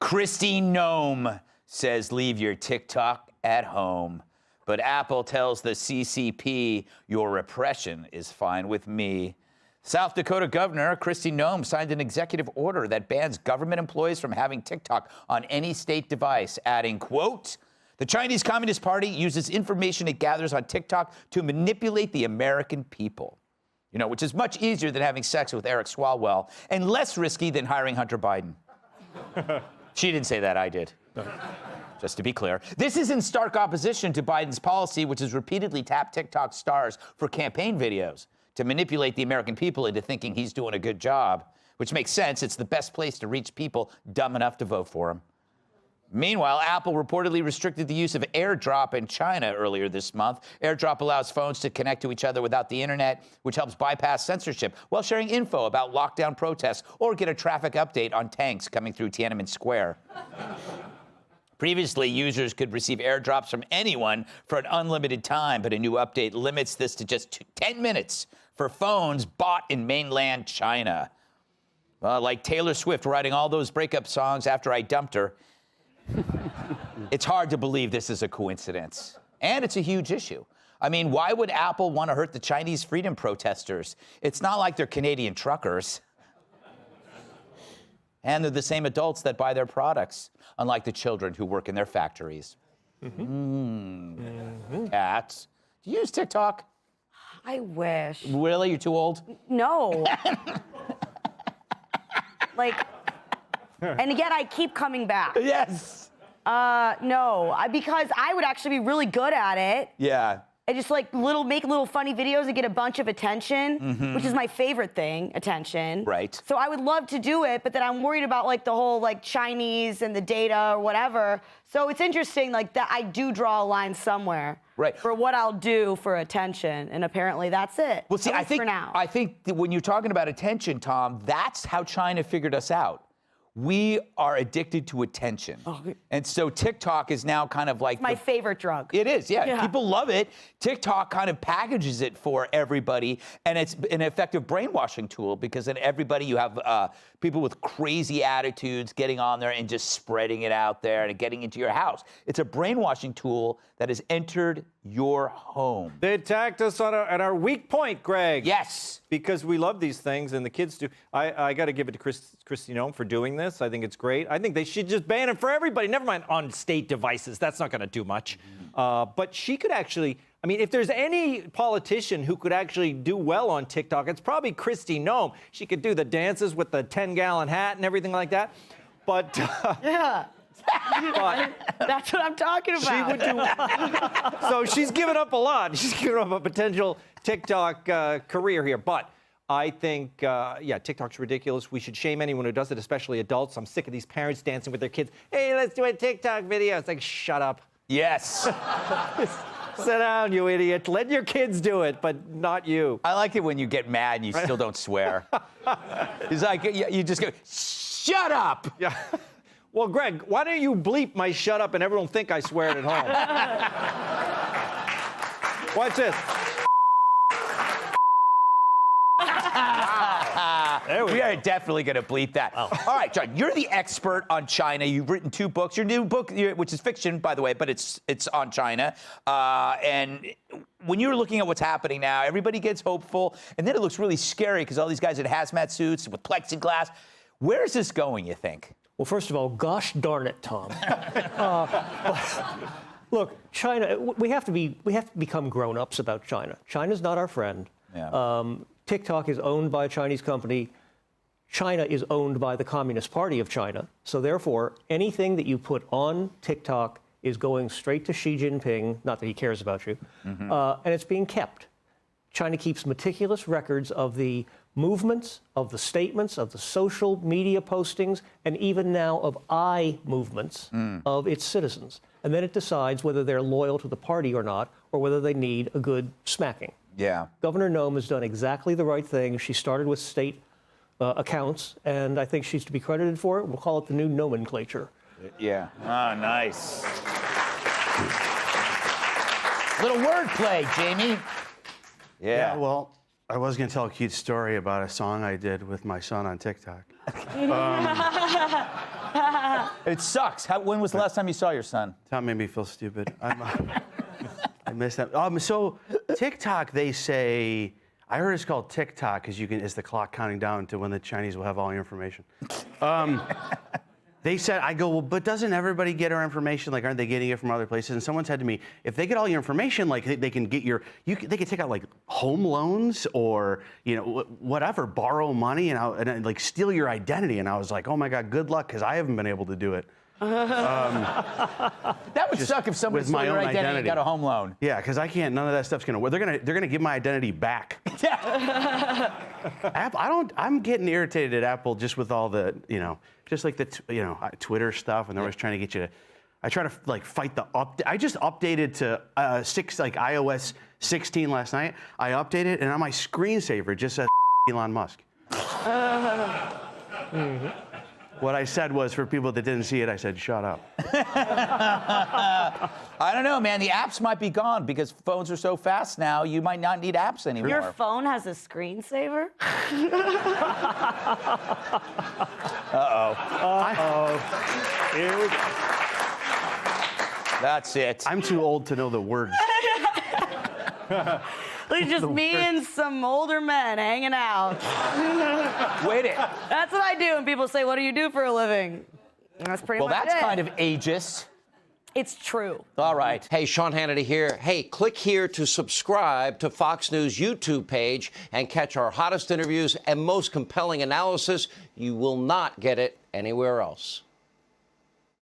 Kristi Noem says leave your TikTok at home. But Apple tells the CCP your repression is fine with me. South Dakota Governor Kristi Noem signed an executive order that bans government employees from having TikTok on any state device, adding, quote, the Chinese Communist Party uses information it gathers on TikTok to manipulate the American people. You know, which is much easier than having sex with Eric Swalwell and less risky than hiring Hunter Biden. She didn't say that, I did. Just to be clear. This is in stark opposition to Biden's policy, which has repeatedly tapped TikTok stars for campaign videos to manipulate the American people into thinking he's doing a good job, which makes sense. It's the best place to reach people dumb enough to vote for him. Meanwhile, Apple reportedly restricted the use of AirDrop in China earlier this month. AirDrop allows phones to connect to each other without the internet, which helps bypass censorship while sharing info about lockdown protests or get a traffic update on tanks coming through Tiananmen Square. Previously, users could receive AirDrops from anyone for an unlimited time, but a new update limits this to just 10 minutes for phones bought in mainland China. Like Taylor Swift writing all those breakup songs after I dumped her. It's hard to believe this is a coincidence. And it's a huge issue. I mean, why would Apple want to hurt the Chinese freedom protesters? It's not like they're Canadian truckers. And they're the same adults that buy their products, unlike the children who work in their factories. Cats. Do you use TikTok? I wish. Really? You're too old? No. And yet I keep coming back. Yes. No, because I would actually be really good at it. Yeah. I just make little funny videos and get a bunch of attention, which is my favorite thing, attention. Right. So I would love to do it, but then I'm worried about the whole Chinese and the data or whatever. So it's interesting that I do draw a line somewhere. Right. For what I'll do for attention, and apparently that's it. Well, see, I think that when you're talking about attention, Tom, that's how China figured us out. We are addicted to attention. And so TikTok is now kind of like my favorite drug. It is, yeah. People love it. TikTok kind of packages it for everybody, and it's an effective brainwashing tool because then you have people with crazy attitudes getting on there and just spreading it out there and getting into your house. It's a brainwashing tool that has entered your home. They attacked us at our weak point, Greg. Yes. Because we love these things, and the kids do. I got to give it to Kristi Noem for doing this. I think it's great. I think they should just ban it for everybody. Never mind on state devices. That's not going to do much. But she could actually, I mean, if there's any politician who could actually do well on TikTok, it's probably Kristi Noem. She could do the dances with the 10-gallon hat and everything like that. But yeah. But that's what I'm talking about. She would do. So she's given up a lot. She's given up a potential TikTok career here. But I think, TikTok's ridiculous. We should shame anyone who does it, especially adults. I'm sick of these parents dancing with their kids. Hey, let's do a TikTok video. It's like, shut up. Yes. Sit down, you idiot. Let your kids do it, but not you. I like it when you get mad and you still don't swear. It's like, you just go, shut up. Yeah. Well, Greg, why don't you bleep my shut up and everyone think I swear it at home? Watch this. We are definitely going to bleep that. Oh. All right, John, you're the expert on China. You've written 2 books. Your new book, which is fiction, by the way, but it's on China. And when you're looking at what's happening now, everybody gets hopeful, and then it looks really scary because all these guys in hazmat suits with plexiglass. Where is this going, you think? Well, first of all, gosh darn it, Tom. Look, China. We have to become grown-ups about China. China's not our friend. Yeah. TikTok is owned by a Chinese company. China is owned by the Communist Party of China. So therefore, anything that you put on TikTok is going straight to Xi Jinping. Not that he cares about you, and it's being kept. China keeps meticulous records of the movements, of the statements, of the social media postings, and even now of eye movements of its citizens. And then it decides whether they're loyal to the party or not, or whether they need a good smacking. Yeah. Governor Noem has done exactly the right thing. She started with state accounts, and I think she's to be credited for it. We'll call it the new nomenclature. Yeah. Oh, nice. Little wordplay, Jamie. Yeah, well, I was going to tell a cute story about a song I did with my son on TikTok. It sucks. When was the last time you saw your son? That made me feel stupid. I missed that. So TikTok, they say, I heard it's called TikTok because it's the clock counting down to when the Chinese will have all your information. They said, I go, well, but doesn't everybody get our information? Like, aren't they getting it from other places? And someone said to me, if they get all your information, like they can get they can take out like home loans or, whatever, borrow money and like steal your identity. And I was like, oh my God, good luck, because I haven't been able to do it. That would suck if somebody stole your identity and got a home loan. Yeah, because I can't. None of that stuff's gonna work. They're gonna give my identity back. Apple, I'm getting irritated at Apple just with all the, just like the Twitter stuff, and they're always trying to get you to. I try to like fight the I just updated to iOS 16 last night. I updated, and on my screensaver it just says Elon Musk. What I said was, for people that didn't see it, I said, shut up. I don't know, man. The apps might be gone because phones are so fast now, you might not need apps anymore. Your phone has a screensaver? Here we go. That's it. I'm too old to know the words. Like just me and some older men hanging out. Wait it. That's what I do when people say, what do you do for a living? That's pretty much it. Well, that's kind of ageist. It's true. All right. Hey, Sean Hannity here. Hey, click here to subscribe to Fox News YouTube page and catch our hottest interviews and most compelling analysis. You will not get it anywhere else.